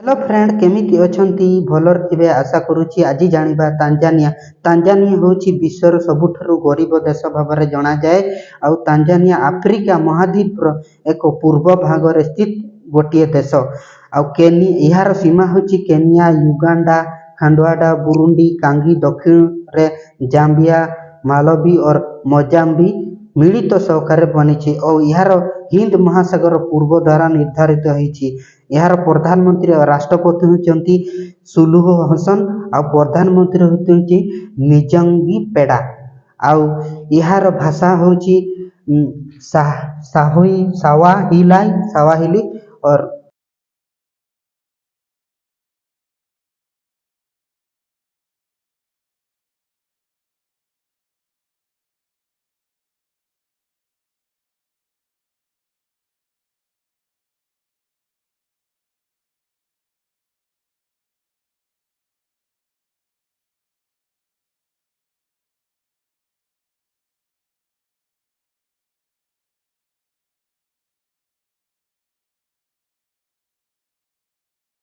Hello friend केमिति अछंती भलर थिबे आशा करूची। आज जानिबा तांजानिया तांजानिया होची विश्वर सबुठारु गरीब देश भाबरे जणा जाए। आउ तांजानिया आफ्रिका महाद्वीप एक पूर्व भाग रे स्थित गोटिए देश। आउ इहार सीमा होची केनिया, युगांडा, खांडवाडा, बुरुंडी, कांगी, दक्षिण रे जाम्बिया, मालवी और मोजाम्बी मिलित सहकार बनिछि और इहार हिंद महासागर पूर्व द्वारा निर्धारित होइछि। यार प्रधानमंत्री और राष्ट्रपति होती सुलुहु हसन आ प्रधानमंत्री होती निजंगी पेड़ा। आउ यार भाषा होची सावाहिली और